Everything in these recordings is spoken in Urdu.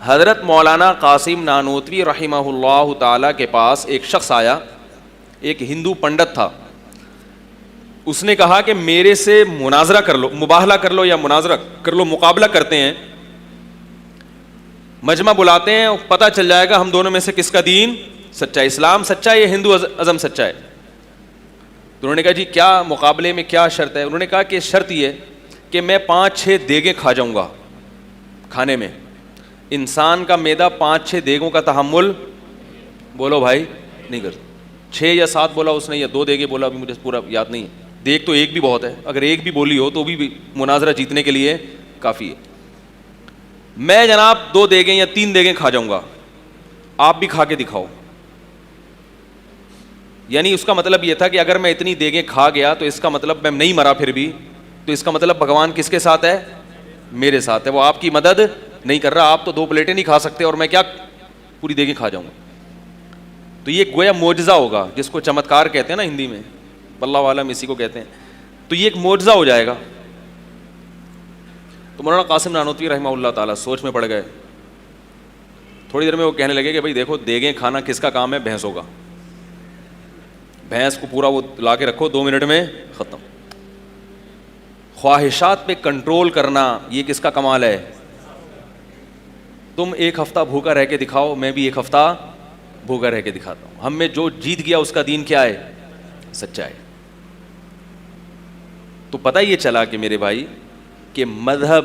حضرت مولانا قاسم نانوتوی رحمہ اللہ تعالیٰ کے پاس ایک شخص آیا, ایک ہندو پنڈت تھا. اس نے کہا کہ میرے سے مناظرہ کر لو, مباہلہ کر لو یا مناظرہ کر لو, مقابلہ کرتے ہیں, مجمع بلاتے ہیں, پتہ چل جائے گا ہم دونوں میں سے کس کا دین سچا ہے, اسلام سچا ہے یا ہندو ازم سچا ہے. تو انہوں نے کہا جی کیا مقابلے میں کیا شرط ہے؟ انہوں نے کہا کہ شرط یہ کہ میں 5-6 دیگیں کھا جاؤں گا. کھانے میں انسان کا معدہ 5-6 دیگوں کا تحمل, بولو بھائی, نہیں کر. 6 یا 7 بولا اس نے, یا 2 دیگیں بولا, ابھی مجھے پورا یاد نہیں ہے. دیگ تو ایک بھی بہت ہے, اگر ایک بھی بولی ہو تو بھی مناظرہ جیتنے کے لیے کافی ہے. میں جناب 2 دیگیں یا 3 دیگیں کھا جاؤں گا, آپ بھی کھا کے دکھاؤ. یعنی اس کا مطلب یہ تھا کہ اگر میں اتنی دیگیں کھا گیا تو اس کا مطلب میں نہیں مرا پھر بھی, تو اس کا مطلب بھگوان کس کے ساتھ ہے؟ میرے ساتھ ہے. وہ آپ کی مدد نہیں کر رہا. آپ تو 2 پلیٹیں نہیں کھا سکتے اور میں کیا پوری دیگیں کھا جاؤں گا. تو یہ گویا معجزہ ہوگا, جس کو چمتکار کہتے ہیں نا ہندی میں, واللہ عالم اسی کو کہتے ہیں. تو یہ ایک معجزہ ہو جائے گا. تو مولانا قاسم نانوتوی رحمہ اللہ تعالیٰ سوچ میں پڑ گئے. تھوڑی دیر میں وہ کہنے لگے کہ بھائی دیکھو, دیگیں کھانا کس کا کام ہے؟ بھینسوں کا. بھینس کو پورا وہ لا کے رکھو, 2 منٹ میں ختم. خواہشات پہ کنٹرول کرنا یہ کس کا کمال ہے؟ تم 1 ہفتہ بھوکا رہ کے دکھاؤ, میں بھی 1 ہفتہ بھوکا رہ کے دکھاتا ہوں. ہم میں جو جیت گیا اس کا دین کیا ہے؟ سچا ہے. تو پتہ یہ چلا کہ میرے بھائی کہ مذہب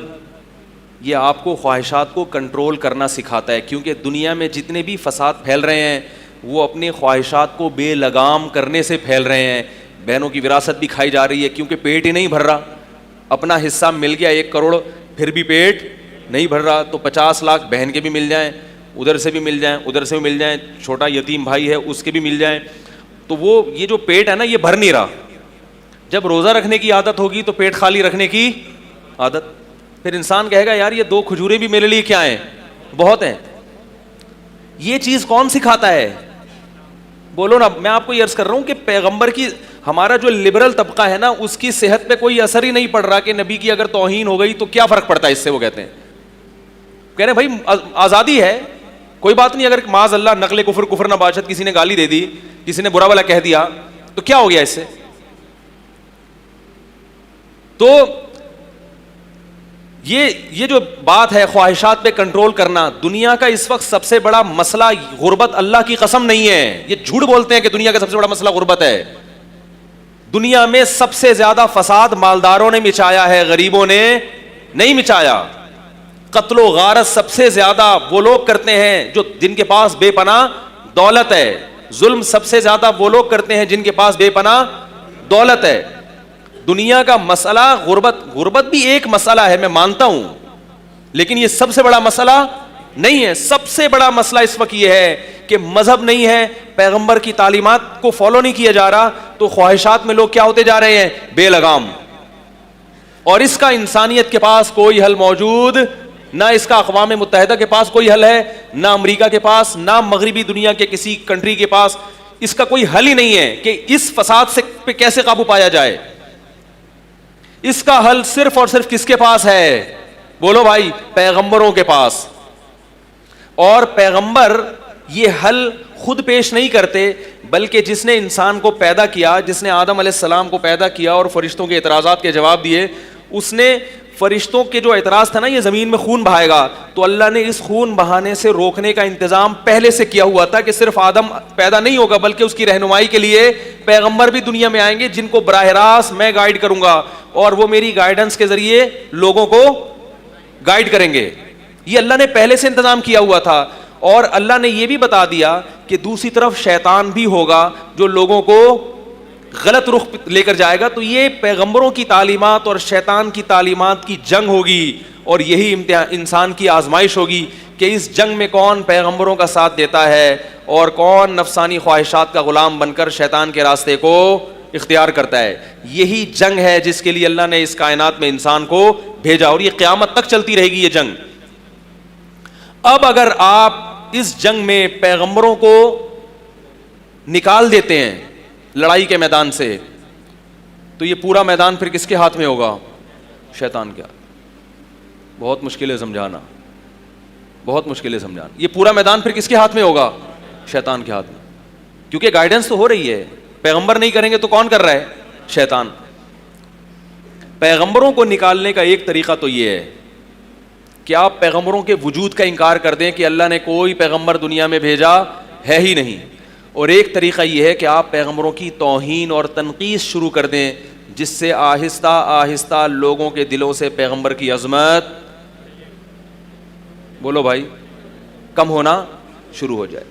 یہ آپ کو خواہشات کو کنٹرول کرنا سکھاتا ہے, کیونکہ دنیا میں جتنے بھی فساد پھیل رہے ہیں وہ اپنی خواہشات کو بے لگام کرنے سے پھیل رہے ہیں. بہنوں کی وراثت بھی کھائی جا رہی ہے کیونکہ پیٹ ہی نہیں بھر رہا. اپنا حصہ مل گیا 1 کروڑ, پھر بھی پیٹ نہیں بھر رہا, تو 50 لاکھ بہن کے بھی مل جائیں, ادھر سے بھی مل جائیں, ادھر سے بھی مل جائیں, چھوٹا یتیم بھائی ہے اس کے بھی مل جائیں, تو وہ یہ جو پیٹ ہے نا یہ بھر نہیں رہا. جب روزہ رکھنے کی عادت ہوگی تو پیٹ خالی رکھنے کی عادت, پھر انسان کہے گا یار یہ 2 کھجوریں بھی میرے لیے کیا ہیں, بہت ہیں. یہ چیز کون سکھاتا ہے؟ بولو نا. میں آپ کو یہ عرض کر رہا ہوں کہ پیغمبر کی, ہمارا جو لبرل طبقہ ہے نا اس کی صحت پہ کوئی اثر ہی نہیں پڑ رہا کہ نبی کی اگر توہین ہو گئی تو کیا فرق پڑتا ہے اس سے. وہ کہتے ہیں, کہہ رہے ہیں بھائی آزادی ہے, کوئی بات نہیں. اگر معاذ اللہ نقل کفر نہ باشد, کسی نے گالی دے دی, کسی نے برا بھلا کہہ دیا, تو کیا ہو گیا اس سے؟ تو یہ جو بات ہے خواہشات پہ کنٹرول کرنا, دنیا کا اس وقت سب سے بڑا مسئلہ غربت, اللہ کی قسم نہیں ہے. یہ جھوٹ بولتے ہیں کہ دنیا کا سب سے بڑا مسئلہ غربت ہے. دنیا میں سب سے زیادہ فساد مالداروں نے مچایا ہے, غریبوں نے نہیں مچایا. قتل و غارت سب سے زیادہ وہ لوگ کرتے ہیں جو جن کے پاس بے پناہ دولت ہے. ظلم سب سے زیادہ وہ لوگ کرتے ہیں جن کے پاس بے پناہ دولت ہے. دنیا کا مسئلہ غربت بھی ایک مسئلہ ہے, میں مانتا ہوں, لیکن یہ سب سے بڑا مسئلہ نہیں ہے. سب سے بڑا مسئلہ اس وقت یہ ہے کہ مذہب نہیں ہے, پیغمبر کی تعلیمات کو فالو نہیں کیا جا رہا, تو خواہشات میں لوگ کیا ہوتے جا رہے ہیں؟ بے لگام. اور اس کا انسانیت کے پاس کوئی حل موجود نہ, اس کا اقوام متحدہ کے پاس کوئی حل ہے, نہ امریکہ کے پاس, نہ مغربی دنیا کے کسی کنٹری کے پاس. اس کا کوئی حل ہی نہیں ہے کہ اس فساد سے پہ کیسے قابو پایا جائے. اس کا حل صرف اور صرف کس کے پاس ہے؟ بولو بھائی, پیغمبروں کے پاس. اور پیغمبر یہ حل خود پیش نہیں کرتے, بلکہ جس نے انسان کو پیدا کیا, جس نے آدم علیہ السلام کو پیدا کیا اور فرشتوں کے اعتراضات کے جواب دیے, اس نے فرشتوں کے جو اعتراض تھا نا یہ زمین میں خون بہائے گا, تو اللہ نے اس خون بہانے سے روکنے کا انتظام پہلے سے کیا ہوا تھا کہ صرف آدم پیدا نہیں ہوگا بلکہ اس کی رہنمائی کے لیے پیغمبر بھی دنیا میں آئیں گے جن کو براہ راست میں گائیڈ کروں گا, اور وہ میری گائیڈنس کے ذریعے لوگوں کو گائیڈ کریں گے. یہ اللہ نے پہلے سے انتظام کیا ہوا تھا. اور اللہ نے یہ بھی بتا دیا کہ دوسری طرف شیطان بھی ہوگا جو لوگوں کو غلط رخ لے کر جائے گا. تو یہ پیغمبروں کی تعلیمات اور شیطان کی تعلیمات کی جنگ ہوگی, اور یہی انسان کی آزمائش ہوگی کہ اس جنگ میں کون پیغمبروں کا ساتھ دیتا ہے اور کون نفسانی خواہشات کا غلام بن کر شیطان کے راستے کو اختیار کرتا ہے. یہی جنگ ہے جس کے لیے اللہ نے اس کائنات میں انسان کو بھیجا, اور یہ قیامت تک چلتی رہے گی یہ جنگ. اب اگر آپ اس جنگ میں پیغمبروں کو نکال دیتے ہیں لڑائی کے میدان سے, تو یہ پورا میدان پھر کس کے ہاتھ میں ہوگا؟ شیطان کے ہاتھ. بہت مشکل ہے سمجھانا. بہت مشکل ہے سمجھانا. یہ پورا میدان پھر کس کے ہاتھ میں ہوگا؟ شیطان کے ہاتھ میں, کیونکہ گائیڈنس تو ہو رہی ہے. پیغمبر نہیں کریں گے تو کون کر رہا ہے؟ شیطان. پیغمبروں کو نکالنے کا ایک طریقہ تو یہ ہے کہ آپ پیغمبروں کے وجود کا انکار کر دیں کہ اللہ نے کوئی پیغمبر دنیا میں بھیجا ہے ہی نہیں, اور ایک طریقہ یہ ہے کہ آپ پیغمبروں کی توہین اور تنقید شروع کر دیں, جس سے آہستہ آہستہ لوگوں کے دلوں سے پیغمبر کی عظمت, بولو بھائی, کم ہونا شروع ہو جائے.